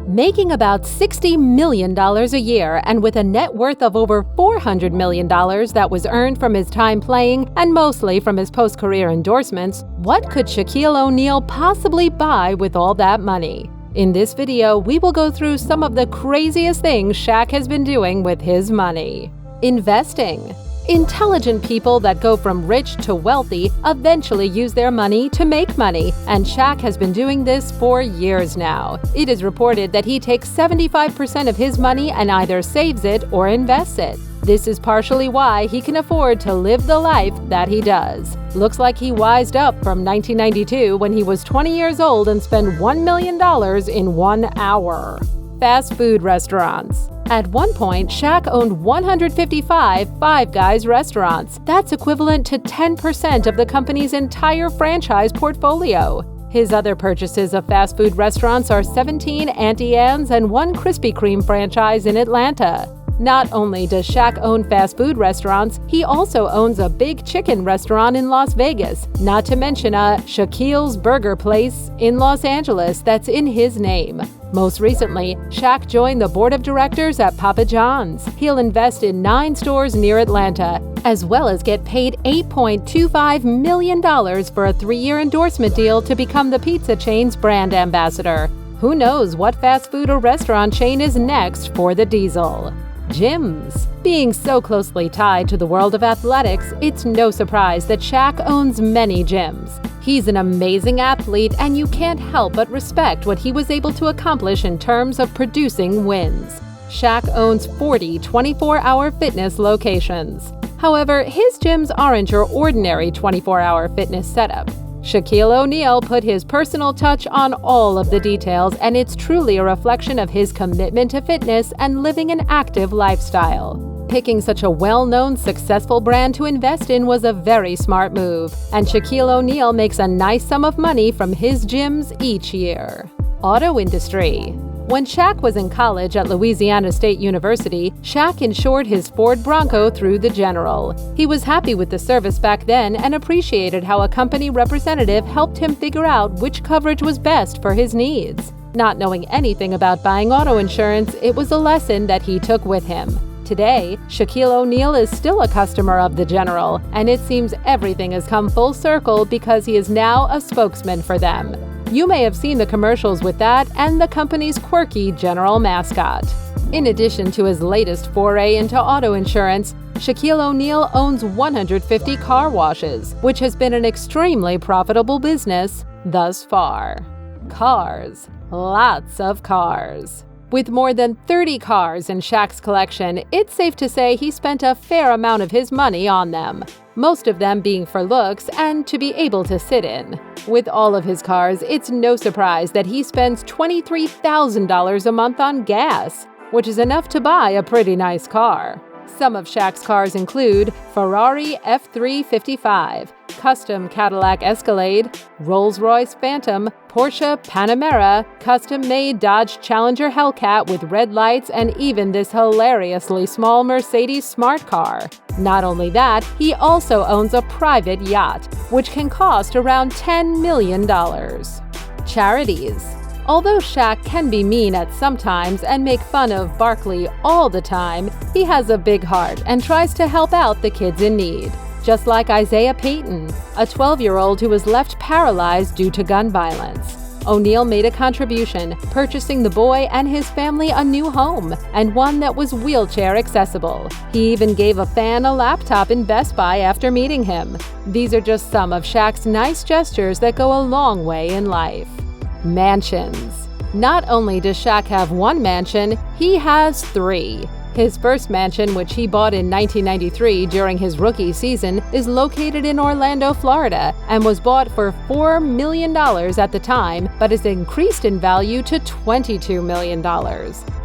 Making about $60 million a year and with a net worth of over $400 million that was earned from his time playing and mostly from his post-career endorsements, what could Shaquille O'Neal possibly buy with all that money? In this video, we will go through some of the craziest things Shaq has been doing with his money. Investing. Intelligent people that go from rich to wealthy eventually use their money to make money, and Shaq has been doing this for years now. It is reported that he takes 75% of his money and either saves it or invests it. This is partially why he can afford to live the life that he does. Looks like he wised up from 1992 when he was 20 years old and spent $1 million in 1 hour. Fast food restaurants. At one point, Shaq owned 155 Five Guys restaurants. That's equivalent to 10% of the company's entire franchise portfolio. His other purchases of fast food restaurants are 17 Auntie Anne's and 1 Krispy Kreme franchise in Atlanta. Not only does Shaq own fast food restaurants, he also owns a big chicken restaurant in Las Vegas, not to mention a Shaquille's Burger Place in Los Angeles that's in his name. Most recently, Shaq joined the board of directors at Papa John's. He'll invest in 9 stores near Atlanta, as well as get paid $8.25 million for a 3-year endorsement deal to become the pizza chain's brand ambassador. Who knows what fast food or restaurant chain is next for the Diesel? Gyms. Being so closely tied to the world of athletics, it's no surprise that Shaq owns many gyms. He's an amazing athlete, and you can't help but respect what he was able to accomplish in terms of producing wins. Shaq owns 40 24-hour fitness locations. However, his gyms aren't your ordinary 24-hour fitness setup. Shaquille O'Neal put his personal touch on all of the details, and it's truly a reflection of his commitment to fitness and living an active lifestyle. Picking such a well-known, successful brand to invest in was a very smart move, and Shaquille O'Neal makes a nice sum of money from his gyms each year. Auto industry. When Shaq was in college at Louisiana State University, Shaq insured his Ford Bronco through the General. He was happy with the service back then and appreciated how a company representative helped him figure out which coverage was best for his needs. Not knowing anything about buying auto insurance, it was a lesson that he took with him. Today, Shaquille O'Neal is still a customer of the General, and it seems everything has come full circle because he is now a spokesman for them. You may have seen the commercials with that and the company's quirky General mascot. In addition to his latest foray into auto insurance, Shaquille O'Neal owns 150 car washes, which has been an extremely profitable business thus far. Cars. Lots of cars. With more than 30 cars in Shaq's collection, it's safe to say he spent a fair amount of his money on them, most of them being for looks and to be able to sit in. With all of his cars, it's no surprise that he spends $23,000 a month on gas, which is enough to buy a pretty nice car. Some of Shaq's cars include Ferrari F355, custom Cadillac Escalade, Rolls-Royce Phantom, Porsche Panamera, custom-made Dodge Challenger Hellcat with red lights, and even this hilariously small Mercedes Smart Car. Not only that, he also owns a private yacht, which can cost around $10 million. Charities. Although Shaq can be mean at some times and make fun of Barkley all the time, he has a big heart and tries to help out the kids in need. Just like Isaiah Payton, a 12-year-old who was left paralyzed due to gun violence. O'Neal made a contribution, purchasing the boy and his family a new home, and one that was wheelchair accessible. He even gave a fan a laptop in Best Buy after meeting him. These are just some of Shaq's nice gestures that go a long way in life. Mansions. Not only does Shaq have one mansion, he has 3. His first mansion, which he bought in 1993 during his rookie season, is located in Orlando, Florida, and was bought for $4 million at the time, but is increased in value to $22 million.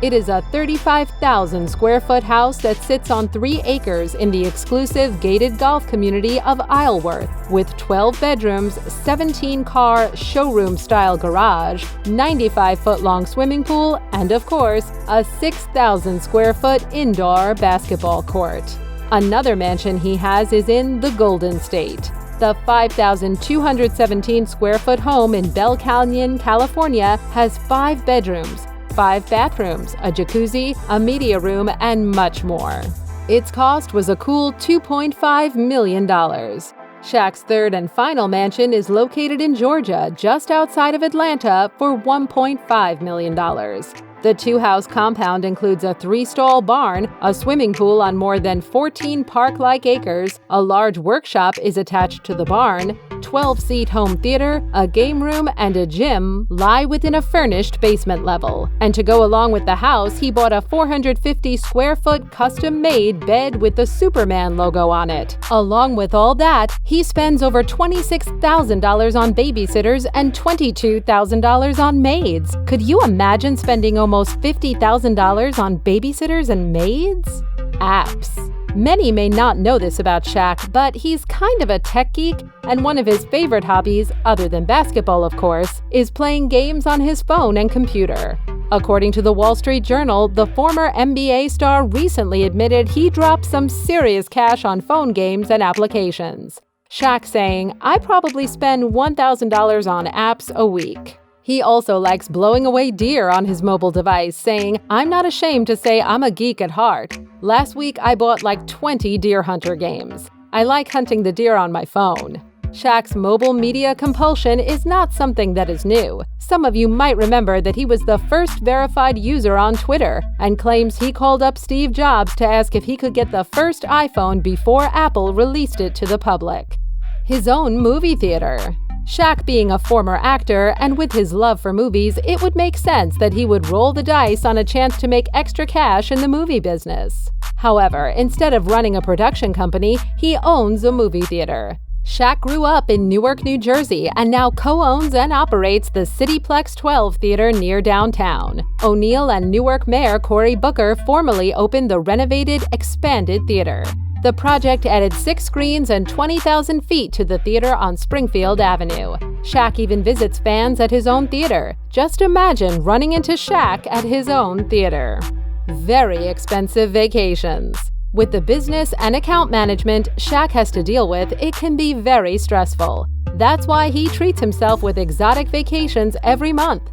It is a 35,000 square foot house that sits on 3 acres in the exclusive gated golf community of Isleworth, with 12 bedrooms, 17-car showroom-style garage, 95-foot-long swimming pool, and of course, a 6,000 square foot indoor basketball court. Another mansion he has is in the Golden State. The 5,217 square foot home in Bell Canyon, California has 5 bedrooms, 5 bathrooms, a jacuzzi, a media room, and much more. Its cost was a cool $2.5 million. Shaq's third and final mansion is located in Georgia, just outside of Atlanta, for $1.5 million. The 2-house compound includes a 3-stall barn, a swimming pool on more than 14 park-like acres, a large workshop is attached to the barn, 12-seat home theater, a game room, and a gym lie within a furnished basement level. And to go along with the house, he bought a 450-square-foot custom-made bed with the Superman logo on it. Along with all that, he spends over $26,000 on babysitters and $22,000 on maids. Could you imagine spending almost $50,000 on babysitters and maids? Apps. Many may not know this about Shaq, but he's kind of a tech geek, and one of his favorite hobbies, other than basketball of course, is playing games on his phone and computer. According to the Wall Street Journal, the former NBA star recently admitted he dropped some serious cash on phone games and applications. Shaq saying, "I probably spend $1,000 on apps a week." He also likes blowing away deer on his mobile device, saying, "I'm not ashamed to say I'm a geek at heart. Last week I bought like 20 Deer Hunter games. I like hunting the deer on my phone." Shaq's mobile media compulsion is not something that is new. Some of you might remember that he was the first verified user on Twitter and claims he called up Steve Jobs to ask if he could get the first iPhone before Apple released it to the public. His own movie theater. Shaq being a former actor, and with his love for movies, it would make sense that he would roll the dice on a chance to make extra cash in the movie business. However, instead of running a production company, he owns a movie theater. Shaq grew up in Newark, New Jersey, and now co-owns and operates the Cityplex 12 Theater near downtown. O'Neal and Newark Mayor Cory Booker formally opened the renovated, expanded theater. The project added 6 screens and 20,000 feet to the theater on Springfield Avenue. Shaq even visits fans at his own theater. Just imagine running into Shaq at his own theater. Very expensive vacations. With the business and account management Shaq has to deal with, it can be very stressful. That's why he treats himself with exotic vacations every month,